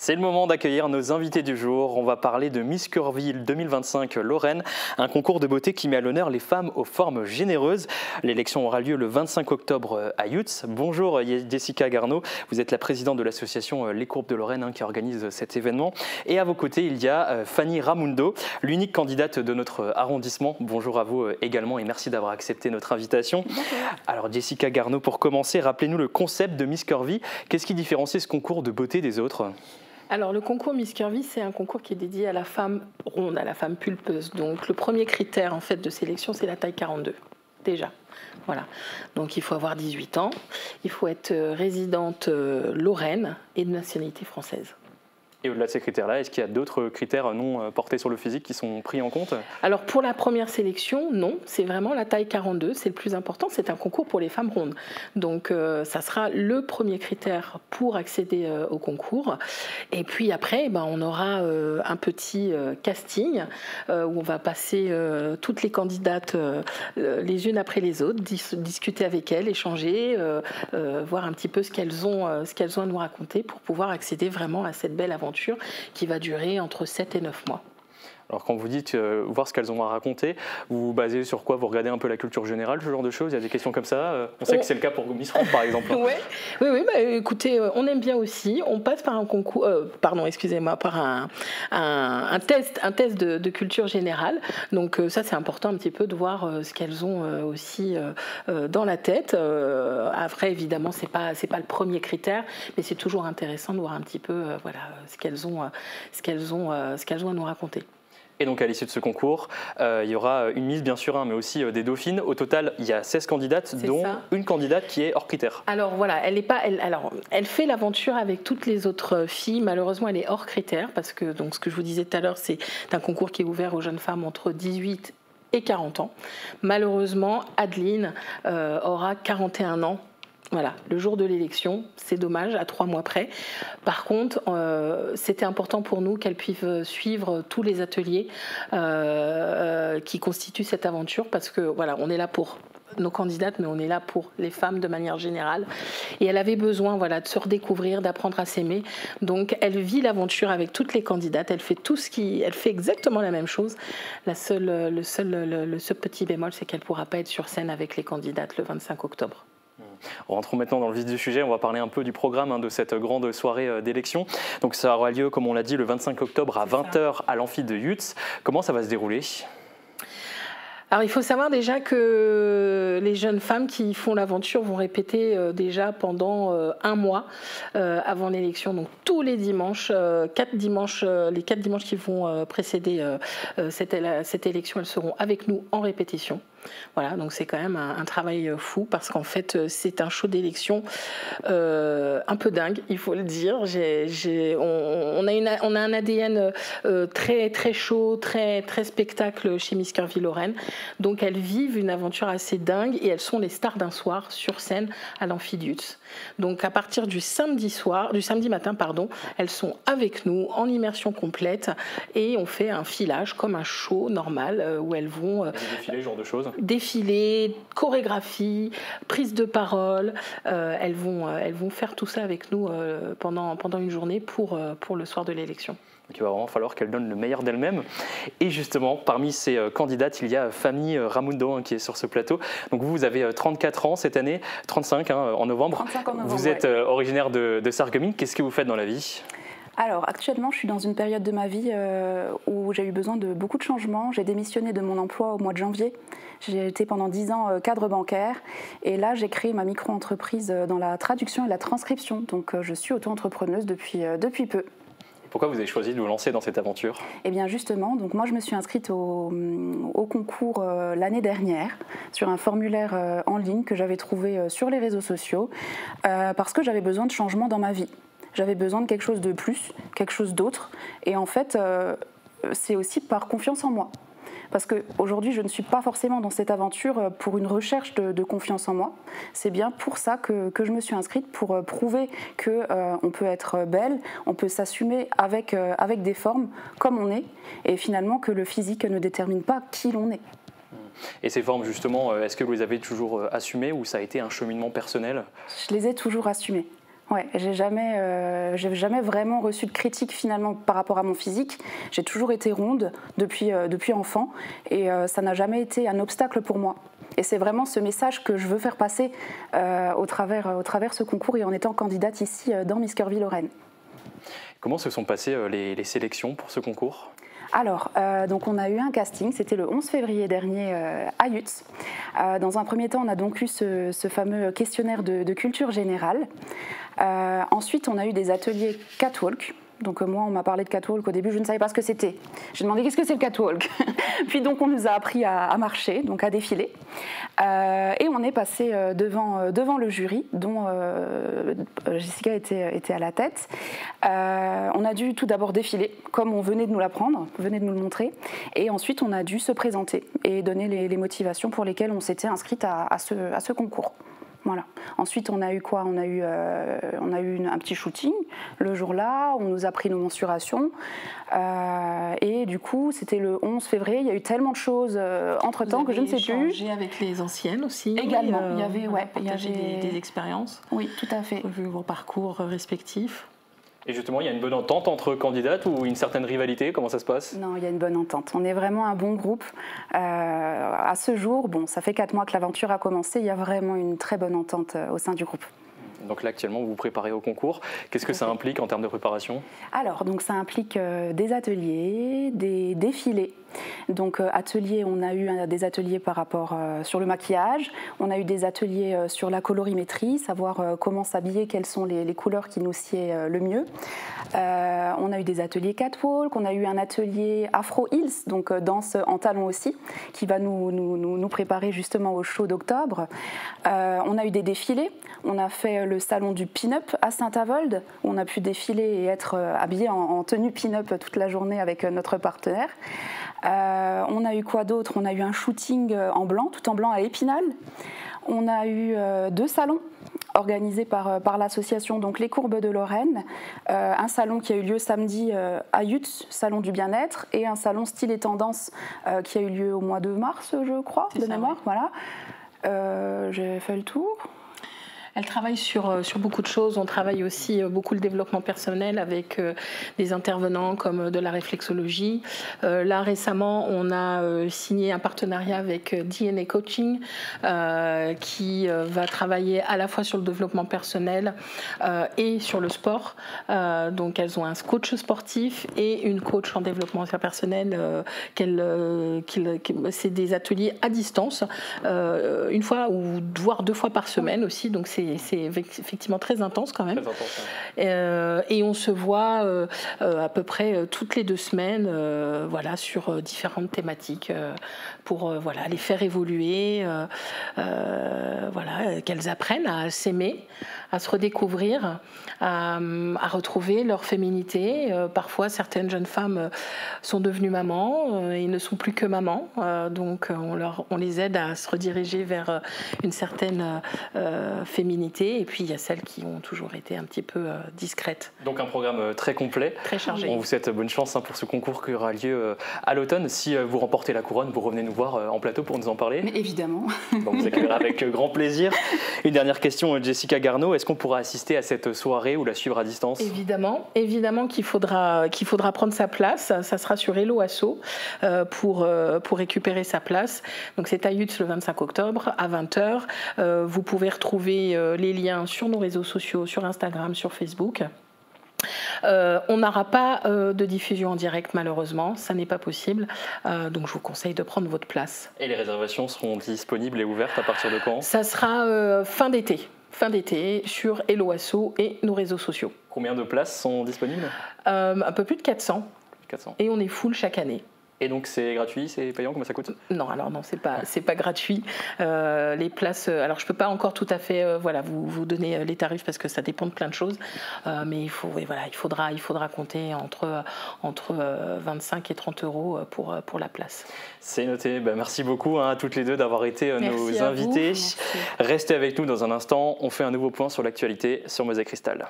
C'est le moment d'accueillir nos invités du jour. On va parler de Miss Curvy 2025 Lorraine, un concours de beauté qui met à l'honneur les femmes aux formes généreuses. L'élection aura lieu le 25 octobre à Yutz. Bonjour Jessica Garneau, vous êtes la présidente de l'association Les Courbes de Lorraine qui organise cet événement. Et à vos côtés, il y a Fanny Ramundo, l'unique candidate de notre arrondissement. Bonjour à vous également et merci d'avoir accepté notre invitation. Bonjour. Alors Jessica Garneau, pour commencer, rappelez-nous le concept de Miss Curvy. Qu'est-ce qui différencie ce concours de beauté des autres ? Alors le concours Miss Curvy, c'est un concours qui est dédié à la femme ronde, à la femme pulpeuse. Donc le premier critère en fait de sélection, c'est la taille 42, déjà. Voilà. Donc il faut avoir 18 ans, il faut être résidente lorraine et de nationalité française. Et au-delà de ces critères-là, est-ce qu'il y a d'autres critères non portés sur le physique qui sont pris en compte ? Alors pour la première sélection, non, c'est vraiment la taille 42, c'est le plus important, c'est un concours pour les femmes rondes. Donc ça sera le premier critère pour accéder au concours. Et puis après, on aura un petit casting où on va passer toutes les candidates les unes après les autres, discuter avec elles, échanger, voir un petit peu ce qu'elles ont à nous raconter pour pouvoir accéder vraiment à cette belle aventure qui va durer entre 7 et 9 mois. Alors quand vous dites voir ce qu'elles ont à raconter, vous vous basez sur quoi ? Vous regardez un peu la culture générale, ce genre de choses ? Il y a des questions comme ça ? On sait que c'est le cas pour Miss France par exemple. Oui, écoutez, on aime bien aussi. On passe par un concours, par un test de culture générale. Donc ça c'est important un petit peu de voir ce qu'elles ont aussi dans la tête. Après évidemment c'est pas le premier critère, mais c'est toujours intéressant de voir un petit peu ce qu'elles ont à nous raconter. Et donc à l'issue de ce concours, il y aura une mise bien sûr, mais aussi des dauphines. Au total, il y a 16 candidates, dont une candidate qui est hors critère. Alors voilà, elle fait l'aventure avec toutes les autres filles. Malheureusement, elle est hors critère parce que donc, ce que je vous disais tout à l'heure, c'est un concours qui est ouvert aux jeunes femmes entre 18 et 40 ans. Malheureusement, Adeline aura 41 ans. Voilà, le jour de l'élection, c'est dommage, à 3 mois près. Par contre, c'était important pour nous qu'elle puisse suivre tous les ateliers qui constituent cette aventure parce que voilà, on est là pour nos candidates, mais on est là pour les femmes de manière générale. Et elle avait besoin de se redécouvrir, d'apprendre à s'aimer. Donc elle vit l'aventure avec toutes les candidates, elle fait elle fait exactement la même chose. Le seul petit bémol, c'est qu'elle ne pourra pas être sur scène avec les candidates le 25 octobre. Rentrons maintenant dans le vif du sujet, on va parler un peu du programme de cette grande soirée d'élection. Donc ça aura lieu, comme on l'a dit, le 25 octobre à 20h à l'amphi de Yutz. Comment ça va se dérouler ? Alors il faut savoir déjà que les jeunes femmes qui font l'aventure vont répéter déjà pendant 1 mois avant l'élection. Donc tous les dimanches, les 4 dimanches qui vont précéder cette élection, elles seront avec nous en répétition. Voilà, donc c'est quand même un travail fou parce qu'en fait c'est un show d'élection un peu dingue, il faut le dire. On a un ADN très très chaud, très très spectacle chez Miss Curvy Lorraine. Donc elles vivent une aventure assez dingue et elles sont les stars d'un soir sur scène à l'amphi de Yutz. Donc à partir du samedi matin, elles sont avec nous en immersion complète et on fait un filage comme un show normal où elles vont défiler, genre de choses. Défiler, chorégraphie, prise de parole. Elles vont faire tout ça avec nous pendant une journée pour le soir de l'élection. Donc il va vraiment falloir qu'elles donnent le meilleur d'elles-mêmes. Et justement, parmi ces candidates, il y a Fanny Ramundo qui est sur ce plateau. Donc vous avez 34 ans cette année, 35 en novembre. 35 en novembre. Vous êtes originaire de Sarreguemines. Qu'est-ce que vous faites dans la vie ? Alors actuellement, je suis dans une période de ma vie où j'ai eu besoin de beaucoup de changements. J'ai démissionné de mon emploi au mois de janvier. J'ai été pendant 10 ans cadre bancaire et là j'ai créé ma micro-entreprise dans la traduction et la transcription. Donc je suis auto-entrepreneuse depuis peu. Pourquoi vous avez choisi de vous lancer dans cette aventure ? Eh bien justement, donc moi je me suis inscrite au concours l'année dernière sur un formulaire en ligne que j'avais trouvé sur les réseaux sociaux parce que j'avais besoin de changement dans ma vie. J'avais besoin de quelque chose de plus, quelque chose d'autre. Et en fait, c'est aussi par confiance en moi. Parce qu'aujourd'hui, je ne suis pas forcément dans cette aventure pour une recherche de confiance en moi. C'est bien pour ça que je me suis inscrite, pour prouver qu'on peut être belle, on peut s'assumer avec des formes comme on est, et finalement que le physique ne détermine pas qui l'on est. Et ces formes, justement, est-ce que vous les avez toujours assumées ou ça a été un cheminement personnel ? Je les ai toujours assumées. Ouais, j'ai jamais vraiment reçu de critique finalement par rapport à mon physique. J'ai toujours été ronde depuis enfant et ça n'a jamais été un obstacle pour moi. Et c'est vraiment ce message que je veux faire passer au travers ce concours et en étant candidate ici dans Miskerville-Lorraine. Comment se sont passées les sélections pour ce concours ? Alors, donc on a eu un casting, c'était le 11 février dernier à Yutz. Dans un premier temps, on a donc eu ce fameux questionnaire de culture générale. Ensuite, on a eu des ateliers catwalk. Donc moi, on m'a parlé de catwalk au début, je ne savais pas ce que c'était. J'ai demandé qu'est-ce que c'est le catwalk. Puis donc on nous a appris à marcher, donc à défiler. Et on est passé devant le jury, dont Jessica était à la tête. On a dû tout d'abord défiler, comme on venait de nous l'apprendre, venait de nous le montrer. Et ensuite, on a dû se présenter et donner les motivations pour lesquelles on s'était inscrite à ce concours. Voilà. Ensuite, on a eu quoi ? On a eu un petit shooting le jour-là, on nous a pris nos mensurations. Et du coup, c'était le 11 février, il y a eu tellement de choses entre-temps que je ne sais plus. Vous avez échangé avec les anciennes aussi. Également, il y avait des expériences. Oui, tout à fait. Vu vos parcours respectifs. Et justement, il y a une bonne entente entre candidates ou une certaine rivalité? Comment ça se passe? Non, il y a une bonne entente. On est vraiment un bon groupe. À ce jour, bon, ça fait 4 mois que l'aventure a commencé, il y a vraiment une très bonne entente au sein du groupe. Donc là, actuellement, vous vous préparez au concours. Qu'est-ce que ça implique en termes de préparation? Alors, donc ça implique des ateliers, des défilés. Donc ateliers, on a eu des ateliers par rapport sur le maquillage, on a eu des ateliers sur la colorimétrie, savoir comment s'habiller, quelles sont les couleurs qui nous sied le mieux. On a eu des ateliers catwalk, on a eu un atelier Afro Heels, donc danse en talons aussi, qui va nous préparer justement au show d'octobre. On a eu des défilés, on a fait le salon du pin-up à Saint-Avold, où on a pu défiler et être habillé en tenue pin-up toute la journée avec notre partenaire. On a eu quoi d'autre? On a eu un shooting en blanc, tout en blanc à Épinal. On a eu 2 salons organisés par l'association donc Les Courbes de Lorraine. Un salon qui a eu lieu samedi à Yutz, salon du bien-être, et un salon style et tendance qui a eu lieu au mois de mars, je crois, de mémoire. Ouais. Voilà. J'ai fait le tour. Elle travaille sur beaucoup de choses. On travaille aussi beaucoup le développement personnel avec des intervenants comme de la réflexologie. Là, récemment, on a signé un partenariat avec DNA Coaching qui va travailler à la fois sur le développement personnel et sur le sport. Donc, elles ont un coach sportif et une coach en développement personnel. C'est des ateliers à distance, une fois ou voire 2 fois par semaine aussi. Donc, c'est effectivement très intense quand même. Très intense, ouais. Et on se voit à peu près toutes les 2 semaines voilà, sur différentes thématiques pour voilà, les faire évoluer, voilà, qu'elles apprennent à s'aimer, à se redécouvrir, à retrouver leur féminité. Parfois, certaines jeunes femmes sont devenues mamans et ne sont plus que mamans. Donc, on les aide à se rediriger vers une certaine féminité. Et puis, il y a celles qui ont toujours été un petit peu discrètes. Donc, un programme très complet. Très chargé. On vous souhaite bonne chance pour ce concours qui aura lieu à l'automne. Si vous remportez la couronne, vous revenez nous voir en plateau pour nous en parler. Mais évidemment. Donc, vous accueillerez avec grand plaisir. Une dernière question, Jessica Garneau. Est-ce qu'on pourra assister à cette soirée ou la suivre à distance? Évidemment qu'il faudra prendre sa place. Ça sera sur Hello Asso pour récupérer sa place. Donc c'est à Yutz le 25 octobre à 20h. Vous pouvez retrouver les liens sur nos réseaux sociaux, sur Instagram, sur Facebook. On n'aura pas de diffusion en direct malheureusement, ça n'est pas possible, donc je vous conseille de prendre votre place. Et les réservations seront disponibles et ouvertes à partir de quand? Ça sera fin d'été sur Hello Asso et nos réseaux sociaux. Combien de places sont disponibles? Un peu plus de 400. Et on est full chaque année. Et donc c'est gratuit, c'est payant, comment ça coûte? Non, alors non, c'est pas gratuit. Les places, alors je peux pas encore tout à fait, voilà, vous donner les tarifs parce que ça dépend de plein de choses, mais il faudra compter entre 25 et 30 euros pour la place. C'est noté. Merci beaucoup à toutes les deux d'avoir été nos invités. Restez avec nous dans un instant. On fait un nouveau point sur l'actualité sur Mosaic Cristal.